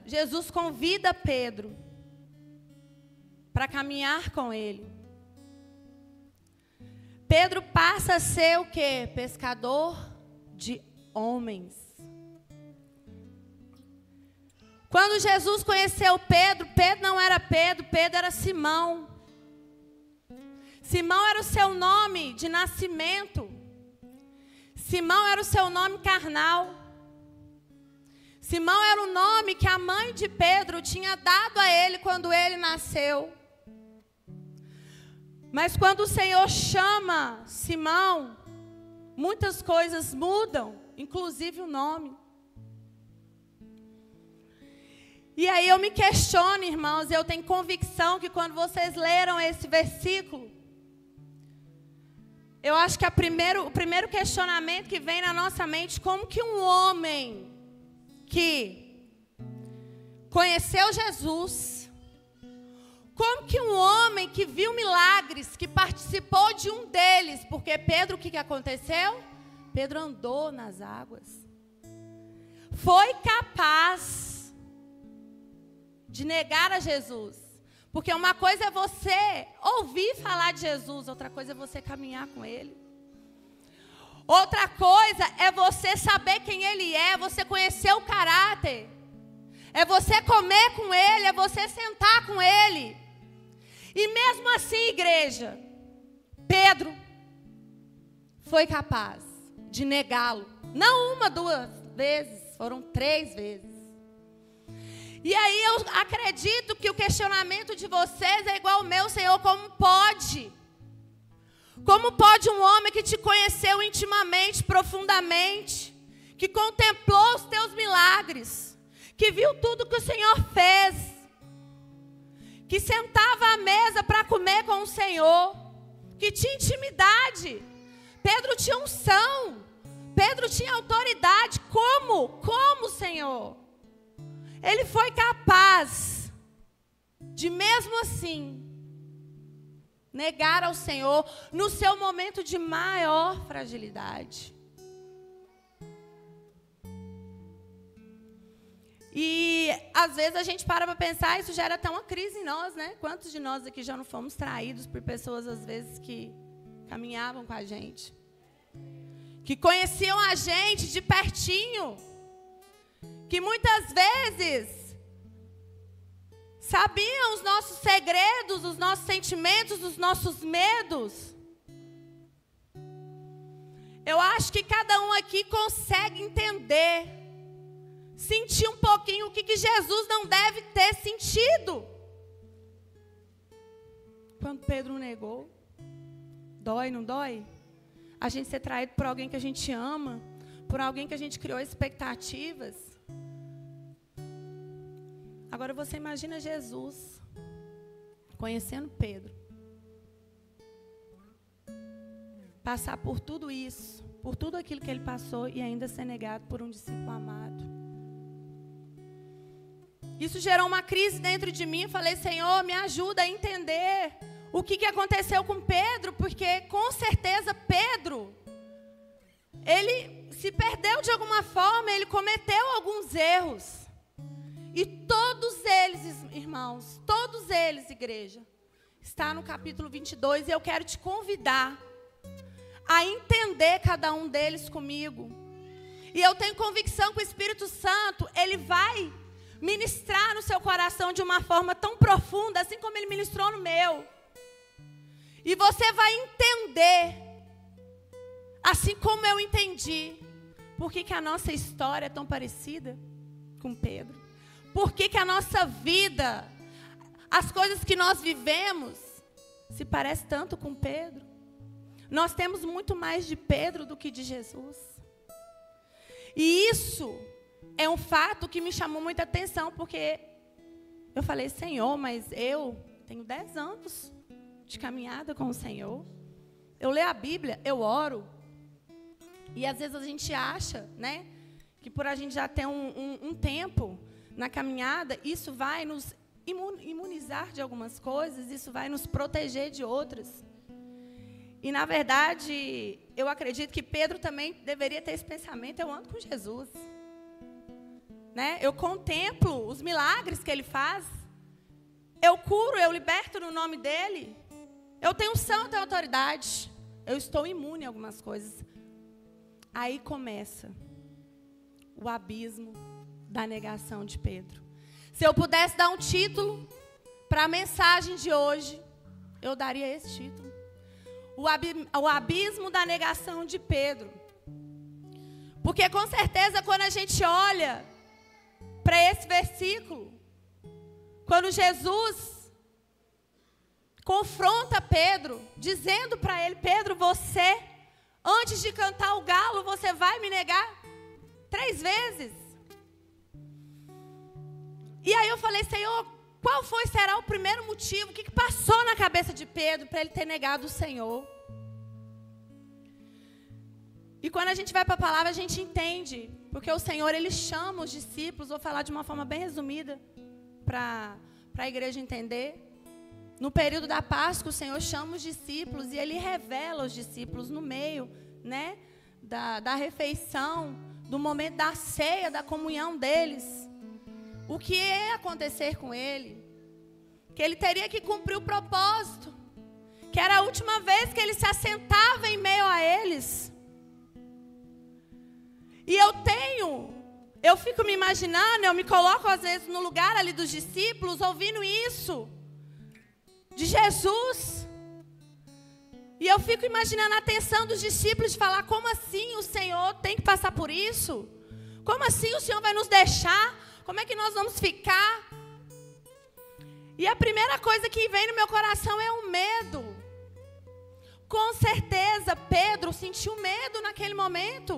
Jesus convida Pedro para caminhar com ele. Pedro passa a ser o quê? Pescador de homens. Quando Jesus conheceu Pedro, Pedro não era Pedro, Pedro era Simão. Simão era o seu nome de nascimento. Simão era o seu nome carnal. Simão era o nome que a mãe de Pedro tinha dado a ele quando ele nasceu. Mas quando o Senhor chama Simão, muitas coisas mudam, inclusive o nome. E aí eu me questiono, irmãos, eu tenho convicção que quando vocês leram esse versículo, eu acho que o primeiro questionamento que vem na nossa mente, como que um homem que conheceu Jesus, como que um homem que viu milagres, que participou de um deles, porque Pedro, o que aconteceu? Pedro andou nas águas, foi capaz de negar a Jesus. Porque uma coisa é você ouvir falar de Jesus, outra coisa é você caminhar com Ele. Outra coisa é você saber quem Ele é, você conhecer o caráter. É você comer com Ele, é você sentar com Ele. E mesmo assim, igreja, Pedro foi capaz de negá-lo. Não uma, duas vezes, foram 3 vezes. E aí eu acredito que o questionamento de vocês é igual ao meu, Senhor, como pode? Como pode um homem que te conheceu intimamente, profundamente, que contemplou os teus milagres, que viu tudo que o Senhor fez, que sentava à mesa para comer com o Senhor, que tinha intimidade, Pedro tinha unção, Pedro tinha autoridade, como Senhor? Ele foi capaz de, mesmo assim, negar ao Senhor no seu momento de maior fragilidade. E, às vezes, a gente para pensar, isso gera até uma crise em nós, né? Quantos de nós aqui já não fomos traídos por pessoas, às vezes, que caminhavam com a gente? Que conheciam a gente de pertinho. Que muitas vezes sabiam os nossos segredos, os nossos sentimentos, os nossos medos. Eu acho que cada um aqui consegue entender, sentir um pouquinho o que Jesus não deve ter sentido. Quando Pedro negou, dói, não dói? A gente ser traído por alguém que a gente ama, por alguém que a gente criou expectativas. Agora você imagina Jesus conhecendo Pedro, passar por tudo isso, por tudo aquilo que ele passou e ainda ser negado por um discípulo amado. Isso gerou uma crise dentro de mim. Eu falei, Senhor, me ajuda a entender o que aconteceu com Pedro, porque com certeza Pedro, ele se perdeu de alguma forma, ele cometeu alguns erros. E todos eles, irmãos, todos eles, igreja, está no capítulo 22, e eu quero te convidar a entender cada um deles comigo. E eu tenho convicção que o Espírito Santo, ele vai ministrar no seu coração de uma forma tão profunda, assim como ele ministrou no meu. E você vai entender, assim como eu entendi, por que a nossa história é tão parecida com Pedro. Por que a nossa vida, as coisas que nós vivemos, se parece tanto com Pedro? Nós temos muito mais de Pedro do que de Jesus. E isso é um fato que me chamou muita atenção, porque eu falei, Senhor, mas eu tenho 10 anos de caminhada com o Senhor. Eu leio a Bíblia, eu oro. E às vezes a gente acha, né, que por a gente já ter um tempo na caminhada, isso vai nos imunizar de algumas coisas, isso vai nos proteger de outras. E, na verdade, eu acredito que Pedro também deveria ter esse pensamento, eu ando com Jesus. né? Eu contemplo os milagres que Ele faz. Eu curo, eu liberto no nome dEle. Eu tenho unção, eu tenho autoridade. Eu estou imune a algumas coisas. Aí começa o abismo da negação de Pedro. Se eu pudesse dar um título para a mensagem de hoje, eu daria esse título. O abismo da negação de Pedro. Porque com certeza quando a gente olha para esse versículo, quando Jesus confronta Pedro, dizendo para ele: Pedro, você, antes de cantar o galo, você vai me negar 3 vezes. E aí eu falei: Senhor, qual será o primeiro motivo? O que passou na cabeça de Pedro para ele ter negado o Senhor? E quando a gente vai para a palavra, a gente entende. Porque o Senhor, Ele chama os discípulos, vou falar de uma forma bem resumida, para a igreja entender. No período da Páscoa, o Senhor chama os discípulos e Ele revela os discípulos no meio, né, da refeição, do momento da ceia, da comunhão deles. O que ia acontecer com Ele? Que Ele teria que cumprir o propósito. Que era a última vez que Ele se assentava em meio a eles. E eu fico me imaginando, eu me coloco às vezes no lugar ali dos discípulos, ouvindo isso de Jesus. E eu fico imaginando a atenção dos discípulos de falar: como assim o Senhor tem que passar por isso? Como assim o Senhor vai nos deixar? Como é que nós vamos ficar? E a primeira coisa que vem no meu coração é o medo. Com certeza Pedro sentiu medo naquele momento.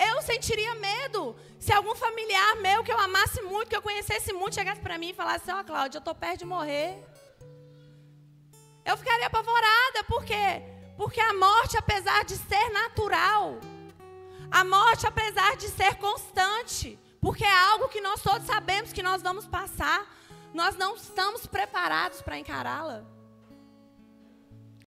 Eu sentiria medo se algum familiar meu que eu amasse muito, que eu conhecesse muito, chegasse para mim e falasse: ó, Cláudia, eu estou perto de morrer. Eu ficaria apavorada. Por quê? Porque a morte, apesar de ser natural, a morte, apesar de ser constante, porque é algo que nós todos sabemos que nós vamos passar, nós não estamos preparados para encará-la.